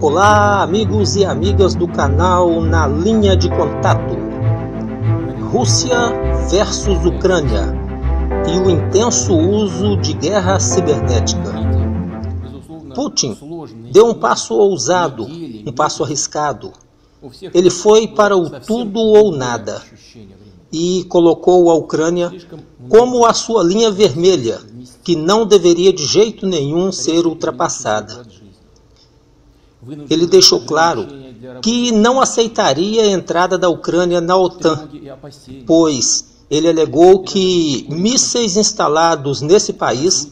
Olá, amigos e amigas do canal Na Linha de Contato. Rússia versus Ucrânia e o intenso uso de guerra cibernética. Putin deu um passo ousado, um passo arriscado. Ele foi para o tudo ou nada e colocou a Ucrânia como a sua linha vermelha, que não deveria de jeito nenhum ser ultrapassada. Ele deixou claro que não aceitaria a entrada da Ucrânia na OTAN, pois ele alegou que mísseis instalados nesse país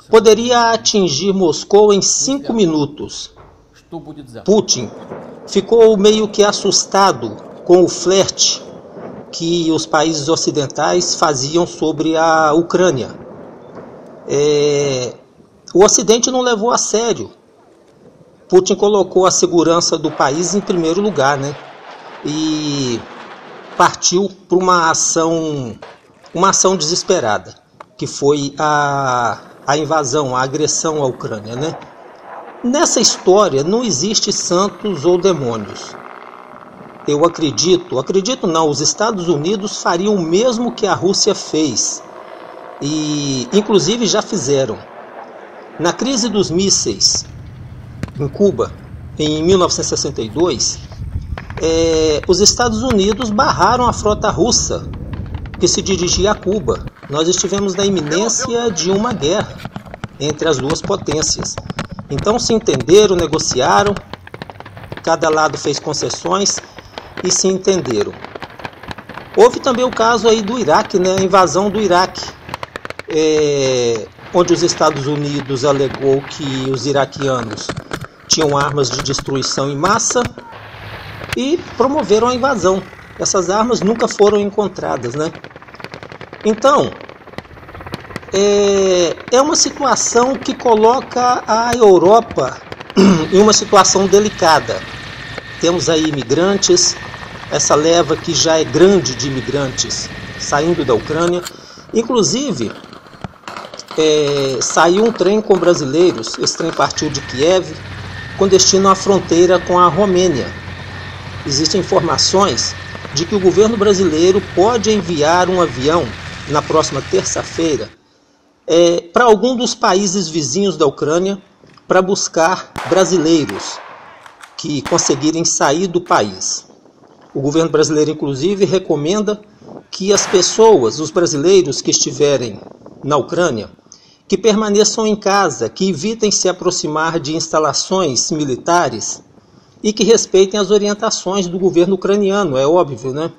poderia atingir Moscou em 5 minutos. Putin ficou meio que assustado com o flerte que os países ocidentais faziam sobre a Ucrânia. O Ocidente não levou a sério. Putin colocou a segurança do país em primeiro lugar, e partiu para uma ação desesperada, que foi a invasão, a agressão à Ucrânia, Nessa história não existe santos ou demônios. Eu acredito não, os Estados Unidos fariam o mesmo que a Rússia fez, e inclusive já fizeram. Na crise dos mísseis em Cuba, em 1962, os Estados Unidos barraram a frota russa que se dirigia a Cuba. Nós estivemos na iminência de uma guerra entre as duas potências. Então se entenderam, negociaram, cada lado fez concessões e se entenderam. Houve também o caso aí do Iraque, a invasão do Iraque, onde os Estados Unidos alegou que os iraquianos tinham armas de destruição em massa e promoveram a invasão. Essas armas nunca foram encontradas, Então, é uma situação que coloca a Europa em uma situação delicada. Temos aí imigrantes, essa leva que já é grande de imigrantes saindo da Ucrânia. Inclusive, saiu um trem com brasileiros, esse trem partiu de Kiev, com destino à fronteira com a Romênia. Existem informações de que o governo brasileiro pode enviar um avião na próxima terça-feira para algum dos países vizinhos da Ucrânia para buscar brasileiros que conseguirem sair do país. O governo brasileiro, inclusive, recomenda que as pessoas, os brasileiros que estiverem na Ucrânia, que permaneçam em casa, que evitem se aproximar de instalações militares e que respeitem as orientações do governo ucraniano, é óbvio,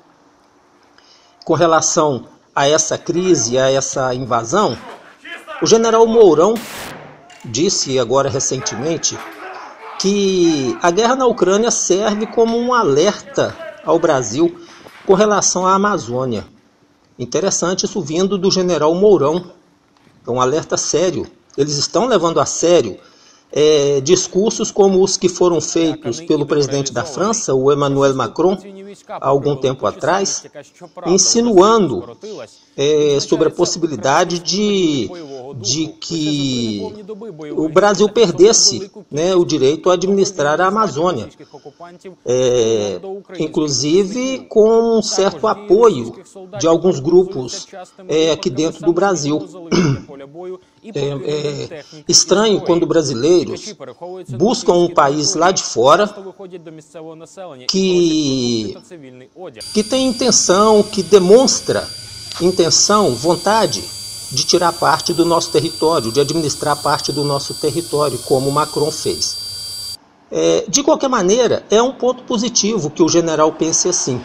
Com relação a essa crise, a essa invasão, o general Mourão disse agora recentemente que a guerra na Ucrânia serve como um alerta ao Brasil com relação à Amazônia. Interessante isso vindo do general Mourão. É um alerta sério. Eles estão levando a sério discursos como os que foram feitos pelo presidente da França, o Emmanuel Macron, há algum tempo atrás, insinuando sobre a possibilidade de que o Brasil perdesse o direito a administrar a Amazônia, inclusive com um certo apoio de alguns grupos aqui dentro do Brasil. É estranho quando brasileiros buscam um país lá de fora que tem intenção, que demonstra intenção, vontade de tirar parte do nosso território, de administrar parte do nosso território, como Macron fez. De qualquer maneira, é um ponto positivo que o general pense assim.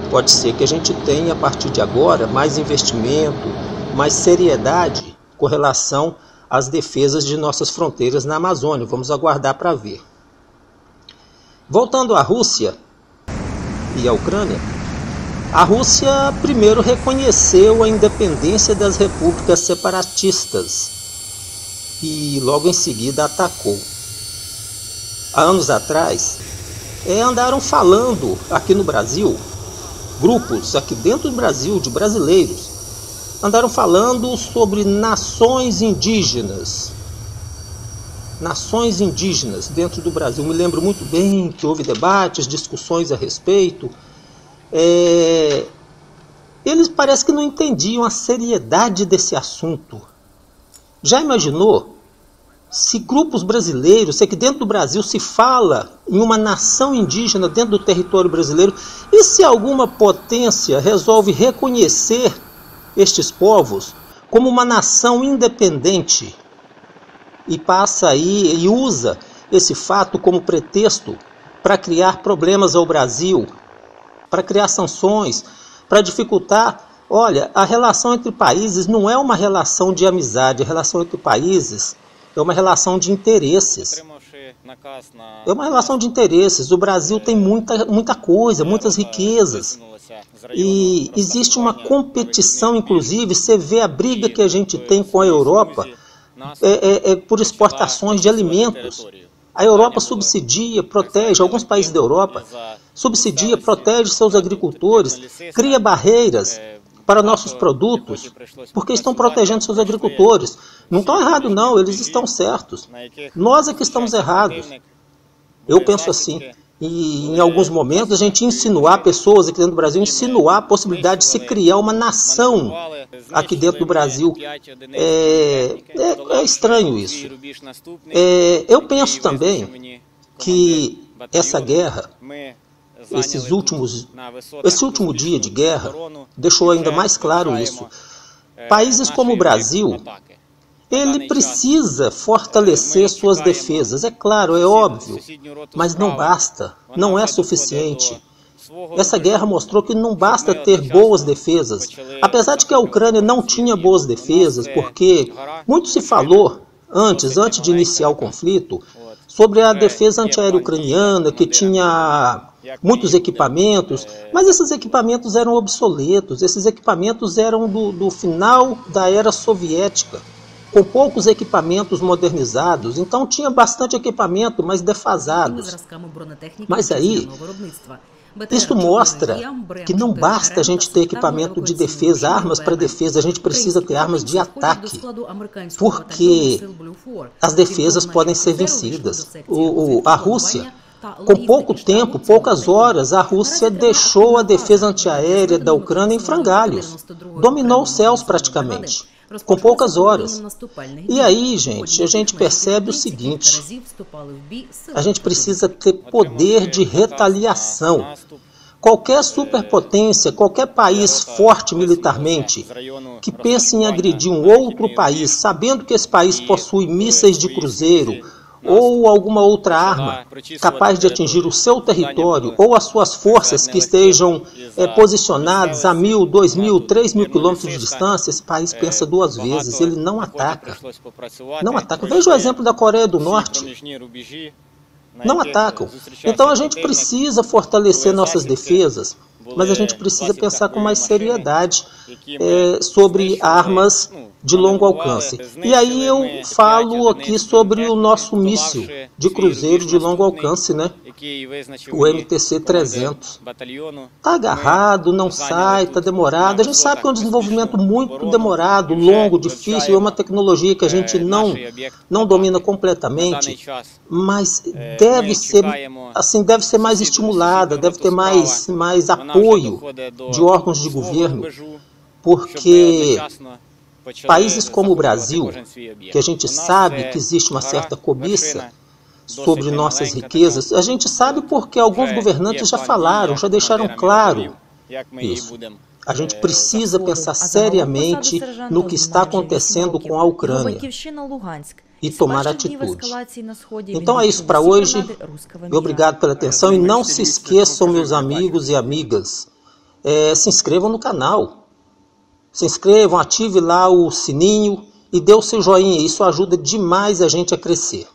Pode ser que a gente tenha, a partir de agora, mais investimento, mais seriedade com relação às defesas de nossas fronteiras na Amazônia. Vamos aguardar para ver. Voltando à Rússia e à Ucrânia, a Rússia primeiro reconheceu a independência das repúblicas separatistas e logo em seguida atacou. Há anos atrás, andaram falando aqui no Brasil, grupos aqui dentro do Brasil, de brasileiros, andaram falando sobre nações indígenas. nações indígenas dentro do Brasil. Me lembro muito bem que houve debates, discussões a respeito. Eles parece que não entendiam a seriedade desse assunto. Já imaginou se grupos brasileiros, se aqui dentro do Brasil se fala em uma nação indígena dentro do território brasileiro, e se alguma potência resolve reconhecer estes povos como uma nação independente e passa aí e usa esse fato como pretexto para criar problemas ao Brasil, para criar sanções, para dificultar. Olha, a relação entre países não é uma relação de amizade, a relação entre países é uma relação de interesses. É uma relação de interesses. O Brasil tem muita coisa, muitas riquezas. E existe uma competição, inclusive, você vê a briga que a gente tem com a Europa por exportações de alimentos. A Europa subsidia, protege, alguns países da Europa subsidia, protege seus agricultores, cria barreiras para nossos produtos, porque estão protegendo seus agricultores. Não estão errados não, eles estão certos. Nós é que estamos errados. Eu penso assim. E em alguns momentos a gente insinuar pessoas aqui dentro do Brasil, insinuar a possibilidade de se criar uma nação aqui dentro do Brasil. É estranho isso. Eu penso também que essa guerra, esse último dia de guerra, deixou ainda mais claro isso. Países como o Brasil, ele precisa fortalecer suas defesas. É claro, é óbvio, mas não basta, não é suficiente. Essa guerra mostrou que não basta ter boas defesas. Apesar de que a Ucrânia não tinha boas defesas, porque muito se falou antes de iniciar o conflito, sobre a defesa antiaérea ucraniana, que tinha muitos equipamentos, mas esses equipamentos eram obsoletos, esses equipamentos eram do final da era soviética, com poucos equipamentos modernizados, então tinha bastante equipamento, mas defasados. Mas aí, isso mostra que não basta a gente ter equipamento de defesa, armas para defesa, a gente precisa ter armas de ataque, porque as defesas podem ser vencidas. A Rússia, com pouco tempo, poucas horas, a Rússia deixou a defesa antiaérea da Ucrânia em frangalhos, dominou os céus praticamente, com poucas horas. E aí, gente, a gente percebe o seguinte: a gente precisa ter poder de retaliação. Qualquer superpotência, qualquer país forte militarmente, que pense em agredir um outro país, sabendo que esse país possui mísseis de cruzeiro, ou alguma outra arma capaz de atingir o seu território, ou as suas forças que estejam posicionadas a 1.000, 2.000, 3.000 quilômetros de distância, esse país pensa duas vezes, ele não ataca. Não ataca. Veja o exemplo da Coreia do Norte. Não atacam. Então a gente precisa fortalecer nossas defesas, mas a gente precisa pensar com mais seriedade sobre armas de longo alcance. E aí eu falo aqui sobre o nosso míssil de cruzeiro de longo alcance, né? O MTC-300. Está agarrado, não sai, está demorado. A gente sabe que é um desenvolvimento muito demorado, longo, difícil, é uma tecnologia que a gente não domina completamente, mas deve ser mais estimulada, deve ter mais apoio de órgãos de governo, porque países como o Brasil, que a gente sabe que existe uma certa cobiça sobre nossas riquezas, a gente sabe porque alguns governantes já falaram, já deixaram claro isso. A gente precisa pensar seriamente no que está acontecendo com a Ucrânia e tomar atitude. Então é isso para hoje. Obrigado pela atenção e não se esqueçam, meus amigos e amigas, se inscrevam no canal. Se inscrevam, ative lá o sininho e dê o seu joinha. Isso ajuda demais a gente a crescer.